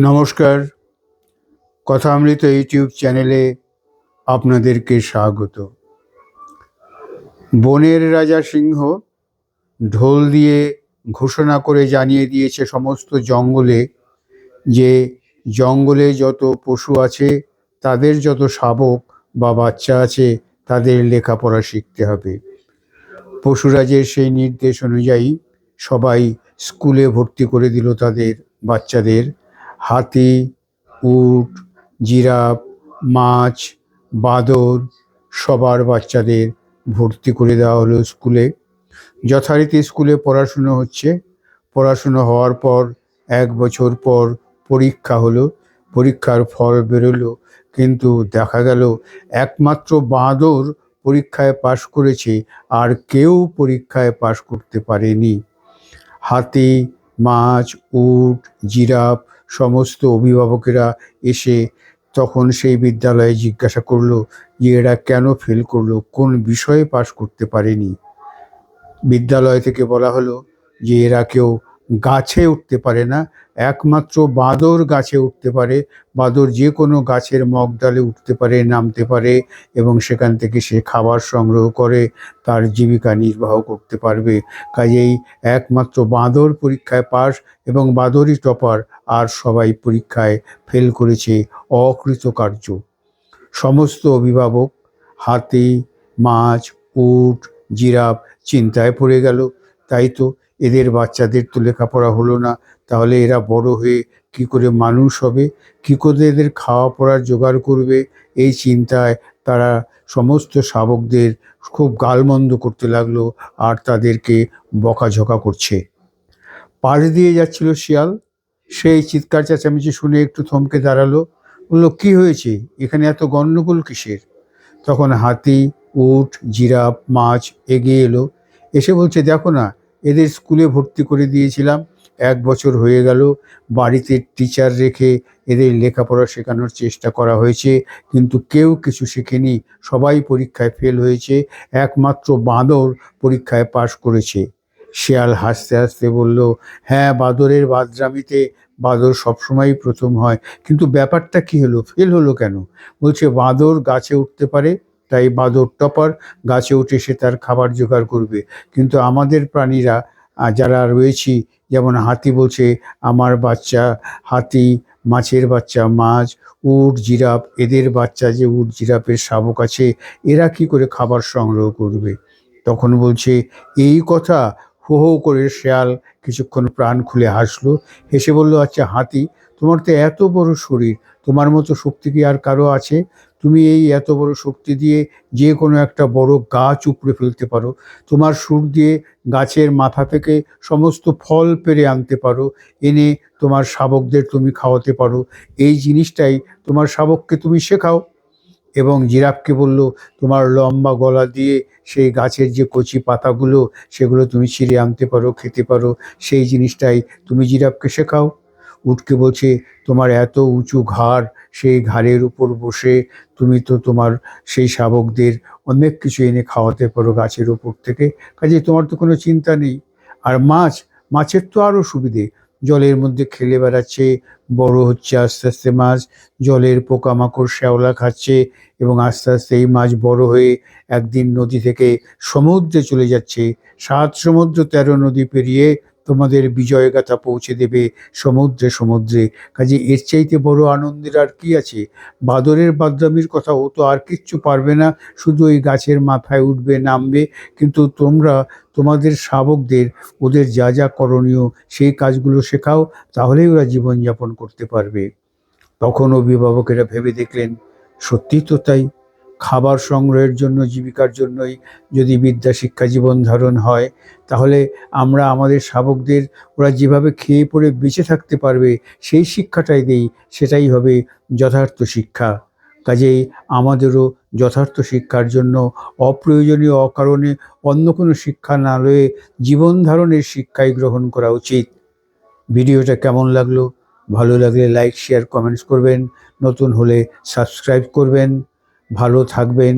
নমস্কার, কথামৃত ইউটিউব চ্যানেলে আপনাদেরকে স্বাগত। বনের রাজা সিংহ ঢোল দিয়ে ঘোষণা করে জানিয়ে দিয়েছে সমস্ত জঙ্গলে যে জঙ্গলে যত পশু আছে তাদের যত শাবক বা বাচ্চা আছে তাদের লেখাপড়া শিখতে হবে। পশুরাজের সেই নির্দেশ অনুযায়ী সবাই স্কুলে ভর্তি করে দিল তাদের বাচ্চাদের। হাতি, উট, জিরাফ, মাছ, বাঁদর সবার বাচ্চাদের ভর্তি করে দেওয়া হলো স্কুলে। যথারীতি স্কুলে পড়াশুনো হচ্ছে। পড়াশুনো হওয়ার পর 1 বছর পর পরীক্ষা হলো। পরীক্ষার ফল বেরোলো, কিন্তু দেখা গেল একমাত্র বাঁদর পরীক্ষায় পাশ করেছে, আর কেউ পরীক্ষায় পাশ করতে পারেনি। হাতি, মাছ, উট, জিরাফ সমস্ত অভিভাবকেরা এসে তখন সেই বিদ্যালয়ে জিজ্ঞাসা করলো যে এরা কেন ফেল করলো, কোন বিষয়ে পাশ করতে পারেনি। বিদ্যালয় থেকে বলা হলো যে এরা কেউ গাছে উঠতে পারে না, একমাত্র বাঁদর গাছে উঠতে পারে। বাঁদর যে কোনো গাছের মগডালে উঠতে পারে, নামতে পারে, এবং সেখান থেকে সে খাবার সংগ্রহ করে তার জীবিকা নির্বাহ করতে পারবে। কাজেই একমাত্র বাঁদর পরীক্ষায় পাস এবং বাঁদরই টপার, আর সবাই পরীক্ষায় ফেল করেছে, অকৃতকার্য। সমস্ত অভিভাবক হাতি, মাছ, উট, জিরাফ চিন্তায় পড়ে গেল। তাই তো, এদের বাচ্চাদের তো লেখাপড়া হলো না, তাহলে এরা বড় হয়ে কি করে মানুষ হবে, কি করে এদের খাওয়া পড়ার জোগাড় করবে? এই চিন্তায় তারা সমস্ত শাবকদের খুব গালমন্দ করতে লাগলো আর তাদেরকে বকাঝকা করছে। পাশ দিয়ে যাচ্ছিল শিয়াল, সেই চিৎকার চেঁচামেচি শুনে একটু থমকে দাঁড়ালো। বললো, কি হয়েছে, এখানে এত গণ্ডগোল কিসের? তখন হাতি, উট, জিরাফ, মাছ এগিয়ে এলো। এসে বলছে, দেখো না, এদের স্কুলে ভর্তি করে দিয়েছিলাম, 1 বছর হয়ে গেল। বাড়িতে টিচার রেখে এদের লেখাপড়া শেখানোর চেষ্টা করা হয়েছে, কিন্তু কেউ কিছু শেখেনি, সবাই পরীক্ষায় ফেল হয়েছে, একমাত্র বাঁদর পরীক্ষায় পাশ করেছে। শিয়াল হাসতে হাসতে বলল, হ্যাঁ, বাঁদরের বাদরামিতে বাঁদর সবসময়ই প্রথম হয়, কিন্তু ব্যাপারটা কি হলো, ফেল হলো কেন? বলছে, বাঁদর গাছে উঠতে পারে, তাই বাঁদর টপার, গাছে উঠে সে তার খাবার জোগাড় করবে। কিন্তু আমাদের প্রাণীরা যারা রয়েছি, যেমন হাতি বলছে আমার বাচ্চা হাতি, মাছের বাচ্চা মাছ, উট, জিরাফ এদের বাচ্চা যে উট, জিরাফের শাবক আছে, এরা কি করে খাবার সংগ্রহ করবে? তখন বলছে, এই কথা। হো হো করে শেয়াল কিছুক্ষণ প্রাণ খুলে হাসলো, হেসে বলল, আচ্ছা হাতি, তোমার তো এত বড় শরীর, তোমার মতো শক্তি কি আর কারো আছে? তুমি এই এত বড় শক্তি দিয়ে যে কোনো একটা বড় গাছ উপড়ে ফেলতে পারো, তোমার সুর দিয়ে গাছের মাথা থেকে সমস্ত ফল পেড়ে আনতে পারো, এনে তোমার শাবকদের তুমি খাওয়াতে পারো। এই জিনিসটাই তোমার শাবককে তুমি শেখাও। এবং জিরাফকে বলল, তোমার লম্বা গলা দিয়ে সেই গাছের যে কচি পাতাগুলো সেগুলো তুমি ছিঁড়ে আনতে পারো, খেতে পারো, সেই জিনিসটাই তুমি জিরাফকে শেখাও। উটকে বলছে, তোমার এত উঁচু ঘাড়, সেই ঘাড়ের উপর বসে তুমি তো তোমার সেই শাবকদের অনেক কিছু এনে খাওয়াতে পারো গাছের উপর থেকে, কাজে তোমার তো কোনো চিন্তা নেই। আর মাছ, মাছের তো আরও সুবিধে, জলের মধ্যে খেলে বেড়াচ্ছে, বড় হচ্ছে আস্তে আস্তে মাছ, জলের পোকামাকড় শ্যাওলা খাচ্ছে, এবং আস্তে আস্তে এই মাছ বড় হয়ে একদিন নদী থেকে সমুদ্রে চলে যাচ্ছে। 7 সমুদ্র 13 নদী পেরিয়ে তোমাদের বিজয়গাথা পৌঁছে দেবে সমুদ্রে সমুদ্রে। কাজে এর চাইতে বড় আনন্দের আর কি আছে? বাদরের বাদরামির কথা ও তো আর কিচ্ছু পারবে না, শুধু ওই গাছের মাথায় উঠবে, নামবে। কিন্তু তোমরা তোমাদের শাবকদের ওদের যা যা করণীয় সেই কাজগুলো শেখাও, তাহলেই ওরা জীবনযাপন করতে পারবে। তখন অভিভাবকেরা ভেবে দেখলেন, সত্যি তো তাই, খাবার সংগ্রহের জন্য, জীবিকার জন্যই যদি বিদ্যা শিক্ষা জীবন ধারণ হয়, তাহলে আমরা আমাদের শাবকদের ওরা যেভাবে খেয়ে পড়ে বেঁচে থাকতে পারবে সেই শিক্ষাটাই দেই, সেটাই হবে যথার্থ শিক্ষা। কাজেই আমাদেরও যথার্থ শিক্ষার জন্য অপ্রয়োজনীয় অকারণে অন্য কোনো শিক্ষা না লয়ে জীবন ধারণের শিক্ষাই গ্রহণ করা উচিত। ভিডিওটা কেমন লাগলো? ভালো লাগলে লাইক, শেয়ার, কমেন্টস করবেন। নতুন হলে সাবস্ক্রাইব করবেন। ভালো থাকবেন,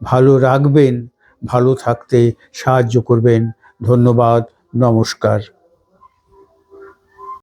ভালো রাখবেন, ভালো থাকতে সাহায্য করবেন। ধন্যবাদ, নমস্কার।